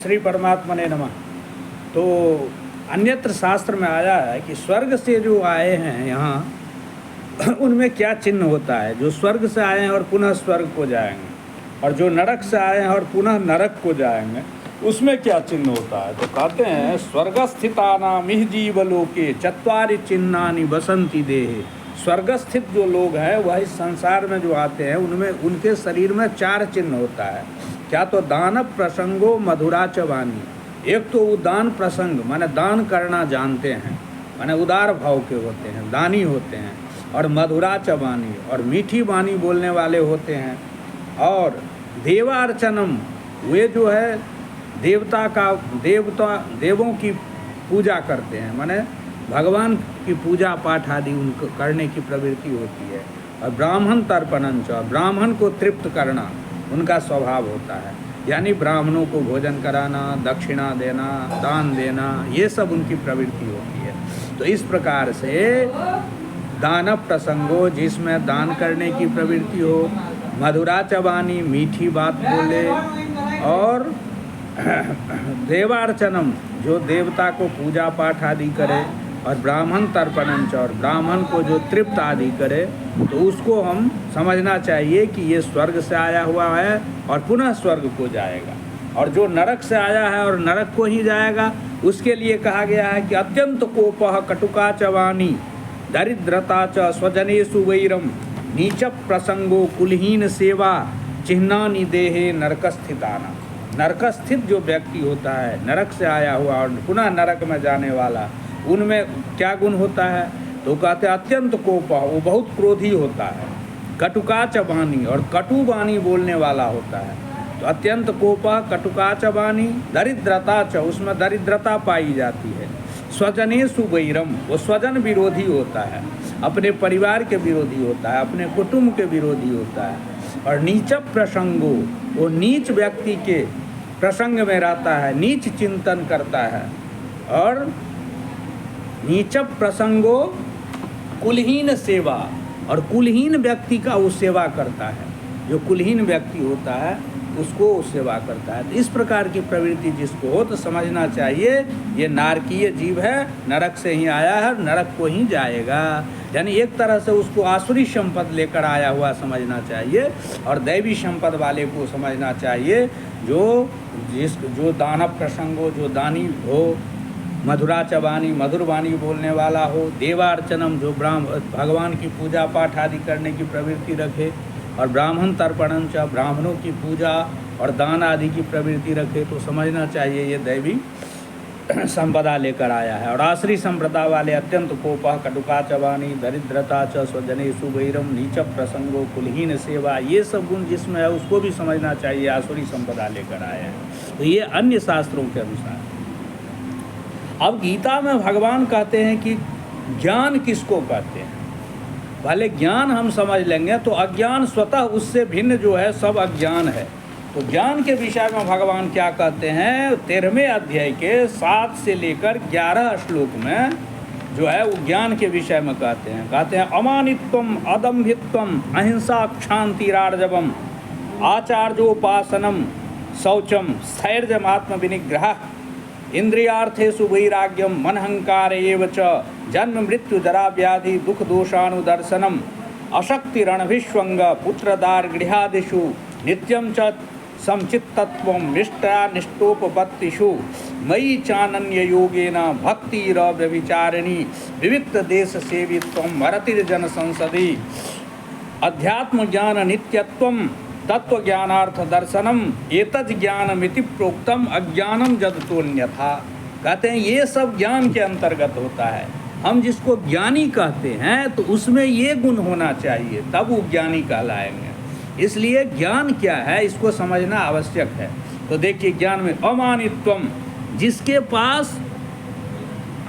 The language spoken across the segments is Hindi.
श्री परमात्मा ने नमः। तो अन्यत्र शास्त्र में आया है कि स्वर्ग से जो आए हैं यहाँ उनमें क्या चिन्ह होता है। जो स्वर्ग से आए हैं और पुनः स्वर्ग को जाएंगे, और जो नरक से आए हैं और पुनः नरक को जाएंगे, उसमें क्या चिन्ह होता है। तो कहते हैं स्वर्गस्थितानाम इह जीवलोके चत्वारि चिन्हानि बसंती देहे। स्वर्गस्थित जो लोग हैं वह इस संसार में जो आते हैं उनमें उनके शरीर में 4 चिन्ह होता है। क्या तो दान प्रसंगो मधुरा च वाणी। एक तो वो दान प्रसंग माने दान करना जानते हैं, माने उदार भाव के होते हैं, दानी होते हैं। और मधुरा च वाणी, और मीठी वाणी बोलने वाले होते हैं। और देवार्चनम, वे जो है देवों की पूजा करते हैं, माने भगवान की पूजा पाठ आदि उनको करने की प्रवृत्ति होती है। और ब्राह्मण तर्पणंच, ब्राह्मण को तृप्त करना उनका स्वभाव होता है, यानी ब्राह्मणों को भोजन कराना, दक्षिणा देना, दान देना, ये सब उनकी प्रवृत्ति होती है। तो इस प्रकार से दान प्रसंगो, जिसमें दान करने की प्रवृत्ति हो, मधुरा चबानी, मीठी बात बोले, और देवार्चनम, जो देवता को पूजा पाठ आदि करे, और ब्राह्मण तर्पणंच, और ब्राह्मण को जो तृप्त आदि करे, तो उसको हम समझना चाहिए कि ये स्वर्ग से आया हुआ है और पुनः स्वर्ग को जाएगा। और जो नरक से आया है और नरक को ही जाएगा, उसके लिए कहा गया है कि अत्यंत कोपः कटुका च वाणी दरिद्रता च स्वजनेषु वैरम नीच प्रसंगो कुलहीन सेवा चिह्नानि देहे नरकस्थिताना। नरकस्थित जो व्यक्ति होता है, नरक से आया हुआ और पुनः नरक में जाने वाला, उनमें क्या गुण होता है। तो कहते हैं अत्यंत कोपः, वो बहुत क्रोधी होता है। कटुका च वाणी, और कटु वाणी बोलने वाला होता है। तो अत्यंत कोपः कटुका च वाणी दरिद्रता च, उसमें दरिद्रता पाई जाती है। स्वजनेषु वैरम, वो स्वजन विरोधी होता है, अपने परिवार के विरोधी होता है, अपने कुटुंब के विरोधी होता है। और नीच प्रसंगो, वो नीच व्यक्ति के प्रसंग में रहता है, नीच चिंतन करता है। और नीच प्रसंगो कुलहीन सेवा, और कुलहीन व्यक्ति का वो सेवा करता है। जो कुलहीन व्यक्ति होता है उसको वो सेवा करता है। तो इस प्रकार की प्रवृत्ति जिसको हो, तो समझना चाहिए ये नारकीय जीव है, नरक से ही आया है, नरक को ही जाएगा। यानी एक तरह से उसको आसुरी संपद लेकर आया हुआ समझना चाहिए, और दैवी संपद वाले को समझना चाहिए जो दानव प्रसंगो, जो दानी हो, मधुरा चबानी, मधुर वाणी बोलने वाला हो, देवार्चनम, जो भगवान की पूजा पाठ आदि करने की प्रवृत्ति रखे, और ब्राह्मण तर्पणम च, ब्राह्मणों की पूजा और दान आदि की प्रवृत्ति रखे, तो समझना चाहिए ये दैवी संपदा लेकर आया है। और आश्री संप्रदा वाले अत्यंत कोपः कटुका चबानी दरिद्रता च स्वजनेषु वैरम नीच प्रसंगो कुलहीन सेवा, ये सब गुण जिसमें है उसको भी समझना चाहिए आसुरी संपदा लेकर आया है। तो ये अन्य शास्त्रों के अनुसार। अब गीता में भगवान कहते हैं कि ज्ञान किसको कहते हैं। भले ज्ञान हम समझ लेंगे, तो अज्ञान स्वतः उससे भिन्न जो है सब अज्ञान है। तो ज्ञान के विषय में भगवान क्या कहते हैं, 13वें अध्याय के 7 से लेकर 11 श्लोक में जो है वो ज्ञान के विषय में कहते हैं अमानित्वम अदम्भित्वम अहिंसा क्षांतिरार्जवम आचार्योपासनम शौचम स्थैर्यमात्म विनिग्रह इंद्रियार्थेषु वैराग्यम मनहंकार एव च जन्म मृत्यु जरा व्याधि दुख दोषानुदर्शनम अशक्तिरणभिष्वंग पुत्रदार गृहादिषु नित्यं च समचित्तत्वं निष्ठा निष्ठोपपत्तिषु मयि चानन्य योगेन भक्तिरव्यभिचारिणी विविक्त देश सेवित्वं भरतिर्जन संसदि अध्यात्म ज्ञान नित्यत्वं तत्व ज्ञानार्थ दर्शनम एतज ज्ञानमिति प्रोक्तम अज्ञानम जदतोन्यथा। कहते हैं ये सब ज्ञान के अंतर्गत होता है। हम जिसको ज्ञानी कहते हैं तो उसमें ये गुण होना चाहिए, तब वो ज्ञानी कहलाएंगे। इसलिए ज्ञान क्या है इसको समझना आवश्यक है। तो देखिए ज्ञान में अमानित्वम, जिसके पास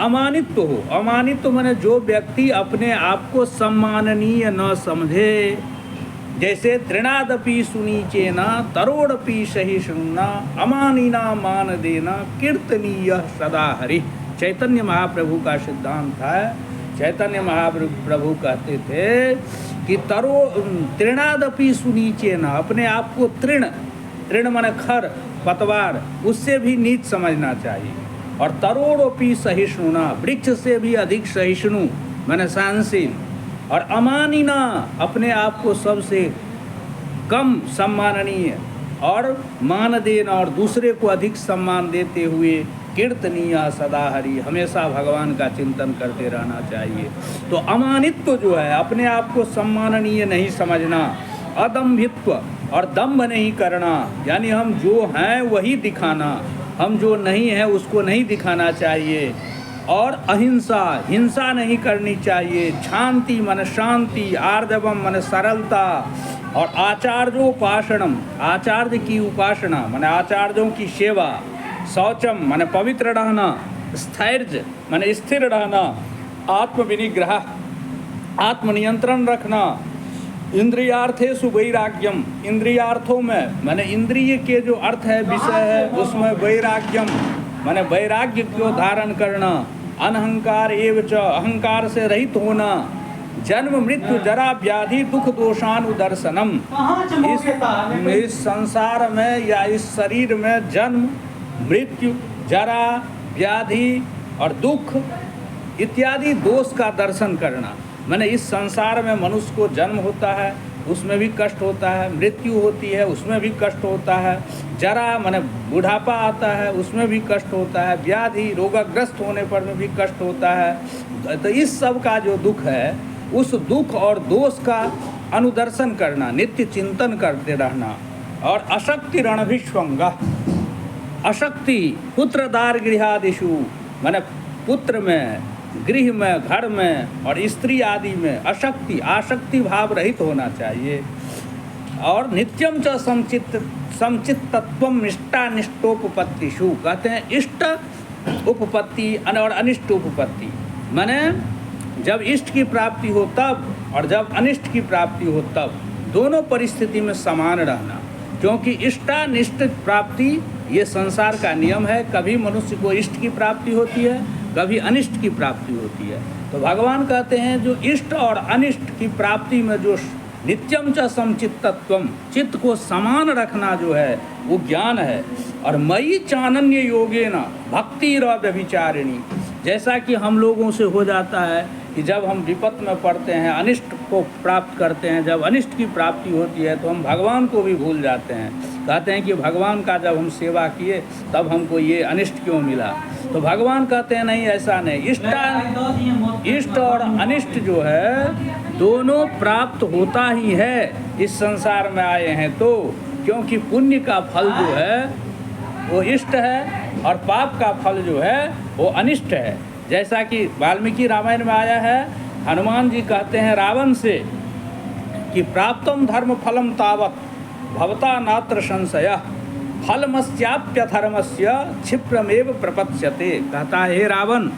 अमानित्व हो। अमानित्व माने जो व्यक्ति अपने आप को सम्माननीय न समझे, जैसे तृणादपि सुनीचेना तरोड़पि सहिष्णुना अमानिना मान देना कीर्तनीय सदा हरि। चैतन्य महाप्रभु का सिद्धांत है। चैतन्य महाप्रभु कहते थे कि तृणादपि सुनीचेना, अपने आप को तृण माने खर, पतवार, उससे भी नीच समझना चाहिए। और तरोड़ोपि सहिष्णुना, वृक्ष से भी अधिक सहिष्णु माने सहनशील। और अमानिना, अपने आप को सबसे कम सम्माननीय और मान देना और दूसरे को अधिक सम्मान देते हुए कीर्तनीय सदा हरि, हमेशा भगवान का चिंतन करते रहना चाहिए। तो अमानित्व जो है, अपने आप को सम्माननीय नहीं समझना, अदम्भित्व और दम्भ नहीं करना, यानी हम जो हैं वही दिखाना, हम जो नहीं है उसको नहीं दिखाना चाहिए। और अहिंसा, हिंसा नहीं करनी चाहिए। शांति मन शांति, आर्जवम मन सरलता। और आचार्योपासनम, आचार्य की उपासना माने आचार्यों की सेवा। शौचम माने पवित्र रहना। स्थैर्य माने स्थिर रहना। आत्मविनिग्रह, आत्मनियंत्रण रखना। इंद्रियार्थेषु वैराग्यम, इंद्रियार्थों में माने इंद्रिय के जो अर्थ है, विषय है, उसमें वैराग्यम माने वैराग्य को धारण करना। अनहंकार एवं च, अहंकार से रहित होना। जन्म मृत्यु जरा व्याधि दुख दोषानुदर्शनम, इस संसार में या इस शरीर में जन्म मृत्यु जरा व्याधि और दुख इत्यादि दोष का दर्शन करना। मैंने इस संसार में मनुष्य को जन्म होता है, उसमें भी कष्ट होता है, मृत्यु होती है, उसमें भी कष्ट होता है, जरा माने बुढ़ापा आता है, उसमें भी कष्ट होता है, व्याधि रोगग्रस्त होने पर में भी कष्ट होता है। तो इस सब का जो दुख है, उस दुख और दोष का अनुदर्शन करना, नित्य चिंतन करते रहना। और अशक्ति रणभिष्वंगा, अशक्ति पुत्रदार गृहादिषु माने पुत्र में, गृह में, घर में और स्त्री आदि में अशक्ति, आसक्ति भाव रहित होना चाहिए। और नित्यम च समचित्तत्वम इष्टानिष्टोपपत्तिषु, कहते हैं इष्ट उपपत्ति और अनिष्ट उपपत्ति, माने जब इष्ट की प्राप्ति हो तब और जब अनिष्ट की प्राप्ति हो तब, दोनों परिस्थिति में समान रहना। क्योंकि इष्टानिष्ट प्राप्ति ये संसार का नियम है। कभी मनुष्य को इष्ट की प्राप्ति होती है, कभी अनिष्ट की प्राप्ति होती है। तो भगवान कहते हैं जो इष्ट और अनिष्ट की प्राप्ति में जो नित्यम च समचित्तत्वम, चित्त को समान रखना जो है वो ज्ञान है। और मयि चानन्य योगेन भक्तिरव्यभिचारिणी, जैसा कि हम लोगों से हो जाता है कि जब हम विपत में पड़ते हैं, अनिष्ट को प्राप्त करते हैं, जब अनिष्ट की प्राप्ति होती है तो हम भगवान को भी भूल जाते हैं। कहते हैं कि भगवान का जब हम सेवा किए तब हमको ये अनिष्ट क्यों मिला। तो भगवान कहते हैं नहीं, ऐसा नहीं। इष्ट और अनिष्ट जो है दोनों प्राप्त होता ही है इस संसार में आए हैं तो। क्योंकि पुण्य का फल जो है वो इष्ट है और पाप का फल जो है वो अनिष्ट है। जैसा कि वाल्मीकि रामायण में आया है, हनुमान जी कहते हैं रावण से कि प्राप्तम धर्म फलम तावत भवता नात्र संशय फलमस्याप्यधर्मस्य क्षिप्रमेव प्रपत्स्यते। कहता है हे रावण,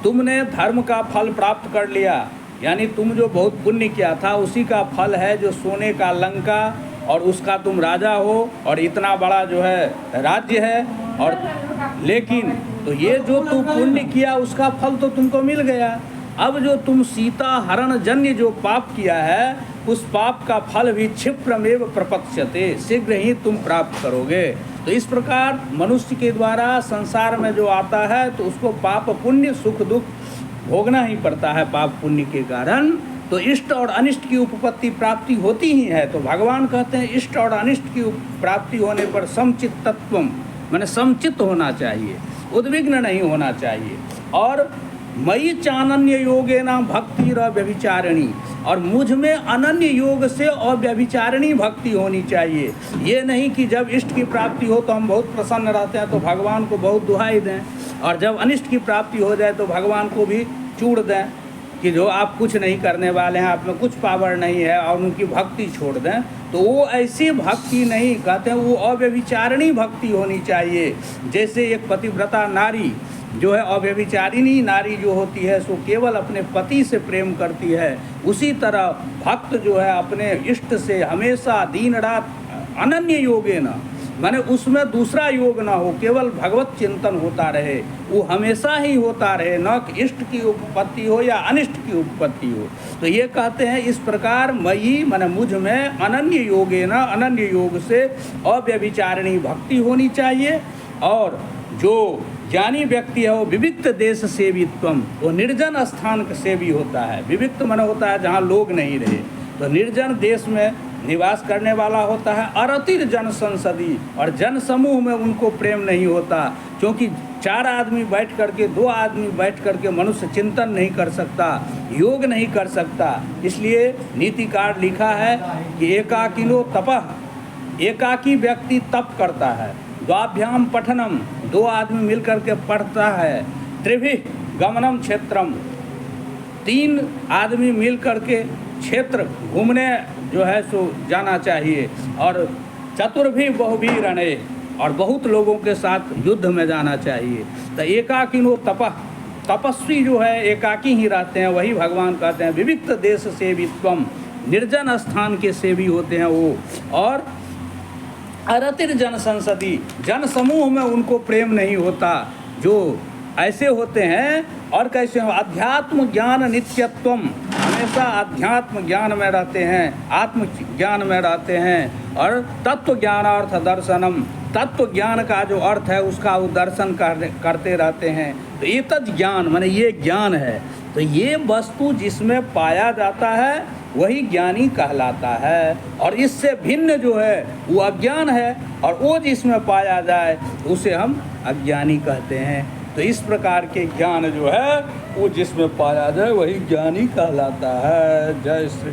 तुमने धर्म का फल प्राप्त कर लिया, यानी तुम जो बहुत पुण्य किया था उसी का फल है जो सोने का लंका, और उसका तुम राजा हो और इतना बड़ा जो है राज्य है। और लेकिन तो ये जो तुम पुण्य किया उसका फल तो तुमको मिल गया। अब जो तुम सीता हरण जन्य जो पाप किया है उस पाप का फल भी क्षिप्रमेव प्रपत्स्यते, शीघ्र ही तुम प्राप्त करोगे। तो इस प्रकार मनुष्य के द्वारा संसार में जो आता है तो उसको पाप पुण्य सुख दुख भोगना ही पड़ता है पाप पुण्य के कारण। तो इष्ट और अनिष्ट की उपपत्ति प्राप्ति होती ही है। तो भगवान कहते हैं इष्ट और अनिष्ट की प्राप्ति होने पर समचित्तत्वम माने समचित्त होना चाहिए, उद्विग्न नहीं होना चाहिए। और मयि चानन्य योगेना भक्तिरव्यभिचारिणी, और मुझ में अनन्य योग से अव्यभिचारिणी भक्ति होनी चाहिए। ये नहीं कि जब इष्ट की प्राप्ति हो तो हम बहुत प्रसन्न रहते हैं तो भगवान को बहुत दुहाई दें, और जब अनिष्ट की प्राप्ति हो जाए तो भगवान को भी चूड़ दें कि जो आप कुछ नहीं करने वाले हैं, आप में कुछ पावर नहीं है, और उनकी भक्ति छोड़ दें। तो वो ऐसी भक्ति नहीं, कहते हैं वो अव्यभिचारिणी भक्ति होनी चाहिए। जैसे एक पतिव्रता नारी जो है, अव्यभिचारिणी नारी जो होती है सो केवल अपने पति से प्रेम करती है, उसी तरह भक्त जो है अपने इष्ट से हमेशा दिन रात अनन्य योगेन माने उसमें दूसरा योग ना हो, केवल भगवत चिंतन होता रहे, वो हमेशा ही होता रहे, न कि इष्ट की उत्पत्ति हो या अनिष्ट की उत्पत्ति हो। तो ये कहते हैं इस प्रकार मयि माने मुझ में अनन्य योगेन, अनन्य योग से अव्यभिचारिणी भक्ति होनी चाहिए। और जो ज्ञानी व्यक्ति है वो विविक्त देश सेवित्वम, वो निर्जन स्थान से भी होता है। विविक्त माने होता है जहाँ लोग नहीं रहे, तो निर्जन देश में निवास करने वाला होता है। अरतिर जन संसदी, और जन समूह में उनको प्रेम नहीं होता, क्योंकि 4 आदमी बैठ करके, 2 आदमी बैठ करके मनुष्य चिंतन नहीं कर सकता, योग नहीं कर सकता। इसलिए नीतिकार लिखा है कि एकाकिनो तपः, एकाकी व्यक्ति तप करता है। द्वाभ्याम पठनम, 2 आदमी मिल करके पढ़ता है। त्रिभिः गमनम क्षेत्रम, 3 आदमी मिल करके क्षेत्र घूमने जो है सो जाना चाहिए। और चतुर्भी बहुभी रणे, और बहुत लोगों के साथ युद्ध में जाना चाहिए। तो एकाकिनो तपः, तपस्वी जो है एकाकी ही रहते हैं, वही भगवान कहते हैं विविक्त देश सेवित्वम, निर्जन स्थान के सेवी होते हैं वो। और अरतिर जन संसदी, जन समूह में उनको प्रेम नहीं होता, जो ऐसे होते हैं। और कैसे हो, अध्यात्म ज्ञान नित्यत्वम, हमेशा अध्यात्म ज्ञान में रहते हैं, आत्म ज्ञान में रहते हैं। और तत्व ज्ञानार्थ दर्शनम, तत्व ज्ञान का जो अर्थ है उसका वो दर्शन करते रहते हैं। तो ये तत् ज्ञान माने ये ज्ञान है। तो ये वस्तु जिसमें पाया जाता है वही ज्ञानी कहलाता है, और इससे भिन्न जो है वो अज्ञान है, और वो जिसमें पाया जाए उसे हम अज्ञानी कहते हैं। तो इस प्रकार के ज्ञान जो है वो जिसमें पाया जाए वही ज्ञानी कहलाता है। जय श्री